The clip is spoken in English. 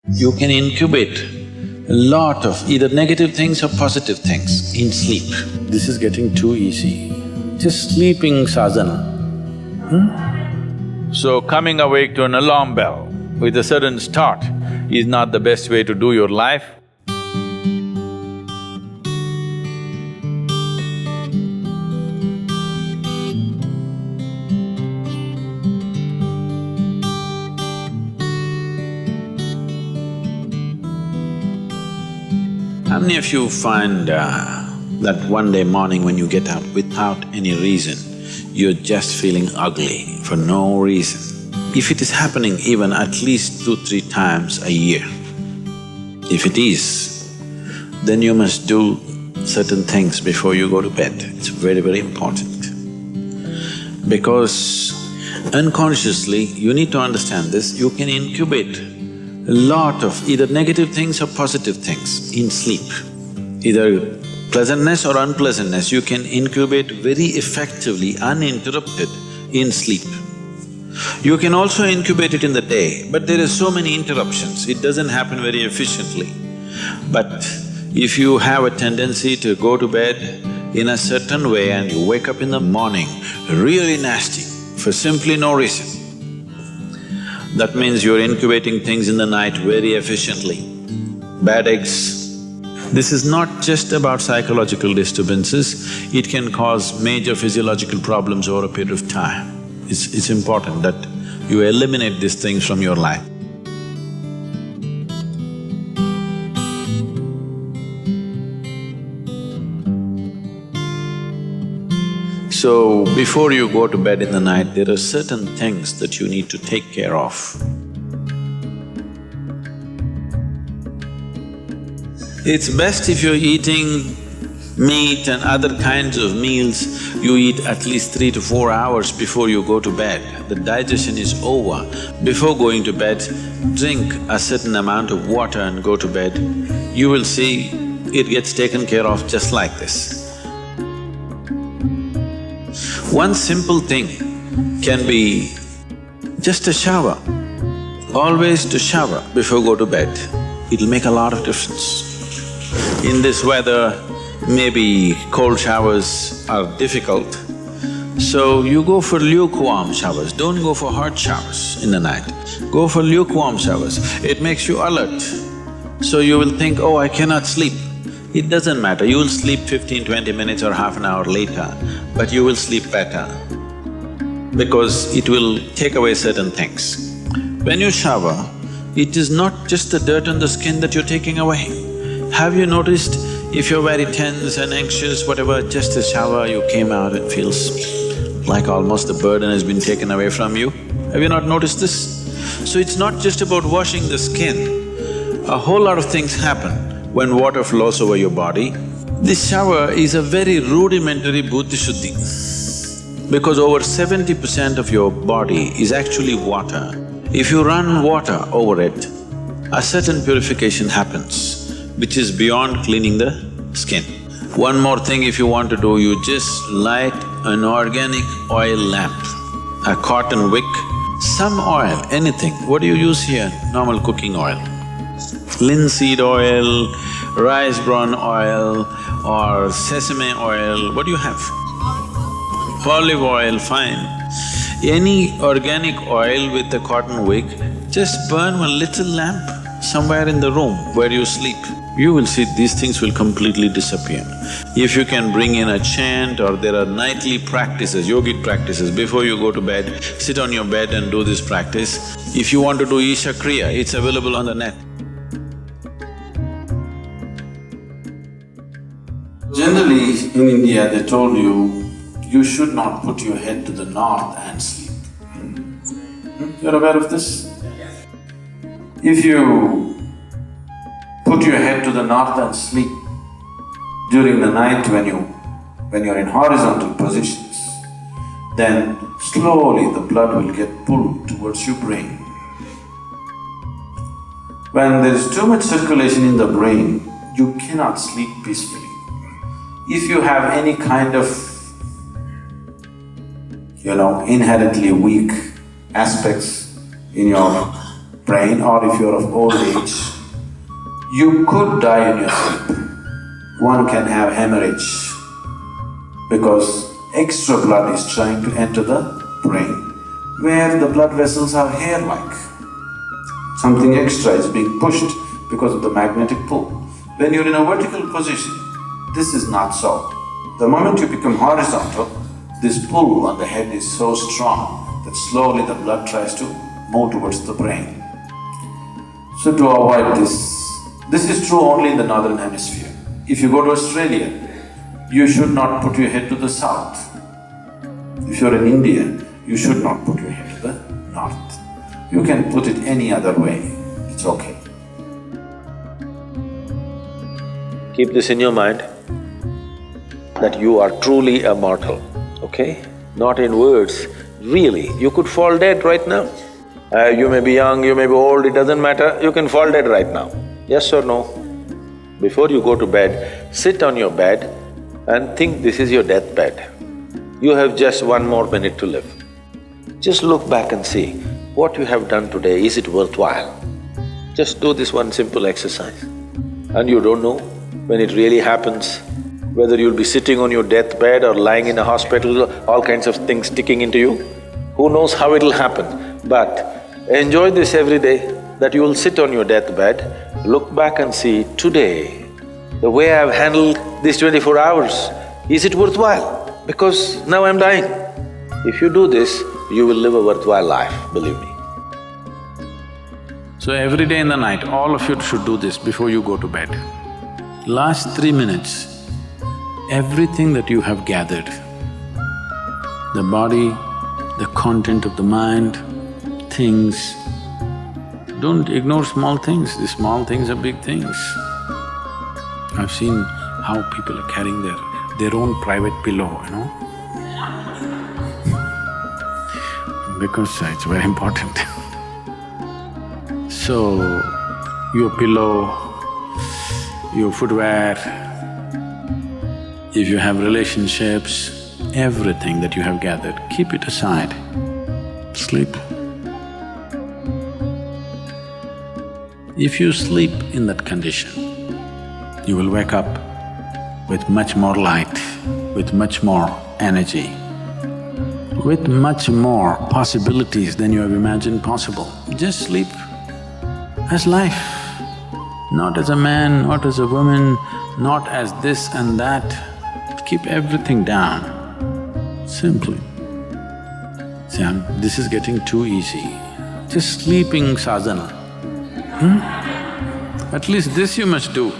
You can incubate a lot of either negative things or positive things in sleep. This is getting too easy. Just sleeping sadhana. So coming awake to an alarm bell with a sudden start is not the best way to do your life. How many of you find that one day morning when you get up without any reason, you're just feeling ugly for no reason? If it is happening even at least 2-3 times a year, if it is, then you must do certain things before you go to bed. It's very, very important. Because unconsciously, you need to understand this, you can incubate a lot of either negative things or positive things in sleep. Either pleasantness or unpleasantness, you can incubate very effectively, uninterrupted in sleep. You can also incubate it in the day, but there are so many interruptions, it doesn't happen very efficiently. But if you have a tendency to go to bed in a certain way and you wake up in the morning really nasty for simply no reason, that means you're incubating things in the night very efficiently. Bad eggs. This is not just about psychological disturbances, it can cause major physiological problems over a period of time. It's important that you eliminate these things from your life. So, before you go to bed in the night, there are certain things that you need to take care of. It's best if you're eating meat and other kinds of meals, you eat at least 3 to 4 hours before you go to bed. The digestion is over. Before going to bed, drink a certain amount of water and go to bed. You will see it gets taken care of just like this. One simple thing can be just a shower. Always to shower before go to bed, it'll make a lot of difference. In this weather, maybe cold showers are difficult, so you go for lukewarm showers, don't go for hot showers in the night. Go for lukewarm showers, it makes you alert. So you will think, oh, I cannot sleep. It doesn't matter, you will sleep 15-20 minutes or half an hour later, but you will sleep better because it will take away certain things. When you shower, it is not just the dirt on the skin that you're taking away. Have you noticed if you're very tense and anxious, whatever, just a shower, you came out, it feels like almost the burden has been taken away from you? Have you not noticed this? So it's not just about washing the skin, a whole lot of things happen when water flows over your body. This shower is a very rudimentary buddhi shuddhi because over 70% of your body is actually water. If you run water over it, a certain purification happens, which is beyond cleaning the skin. One more thing if you want to do, you just light an organic oil lamp, a cotton wick, some oil, anything. What do you use here? Normal cooking oil. Linseed oil, rice bran oil or sesame oil, what do you have? Olive oil, fine. Any organic oil with a cotton wick, just burn one little lamp somewhere in the room where you sleep. You will see these things will completely disappear. If you can bring in a chant or there are nightly practices, yogic practices, before you go to bed, sit on your bed and do this practice. If you want to do Isha Kriya, it's available on the net. Generally, in India, they told you should not put your head to the north and sleep. You're aware of this? If you put your head to the north and sleep during the night when you're in horizontal positions, then slowly the blood will get pulled towards your brain. When there is too much circulation in the brain, you cannot sleep peacefully. If you have any kind of, inherently weak aspects in your brain, or if you're of old age, you could die in your sleep. One can have hemorrhage because extra blood is trying to enter the brain, where the blood vessels are hair-like. Something extra is being pushed because of the magnetic pull. When you're in a vertical position, this is not so. The moment you become horizontal, this pull on the head is so strong that slowly the blood tries to move towards the brain. So to avoid this is true only in the northern hemisphere. If you go to Australia, you should not put your head to the south. If you're in India, you should not put your head to the north. You can put it any other way, it's okay. Keep this in your mind, that you are truly a mortal, okay? Not in words, really, you could fall dead right now. You may be young, you may be old, it doesn't matter, you can fall dead right now. Yes or no? Before you go to bed, sit on your bed and think this is your deathbed. You have just 1 more minute to live. Just look back and see, what you have done today, is it worthwhile? Just do this one simple exercise. And you don't know when it really happens, whether you'll be sitting on your deathbed or lying in a hospital, all kinds of things sticking into you. Who knows how it'll happen? But enjoy this every day, that you will sit on your deathbed, look back and see, today, the way I've handled these 24 hours, is it worthwhile? Because now I'm dying. If you do this, you will live a worthwhile life, believe me. So every day in the night, all of you should do this before you go to bed. Last 3 minutes, everything that you have gathered, the body, the content of the mind, things, don't ignore small things, the small things are big things. I've seen how people are carrying their own private pillow, you know, because it's very important. So, your pillow, your footwear, if you have relationships, everything that you have gathered, keep it aside, sleep. If you sleep in that condition, you will wake up with much more light, with much more energy, with much more possibilities than you have imagined possible. Just sleep as life, not as a man, not as a woman, not as this and that. Keep everything down, simply. See, this is getting too easy. Just sleeping sadhana. At least this you must do.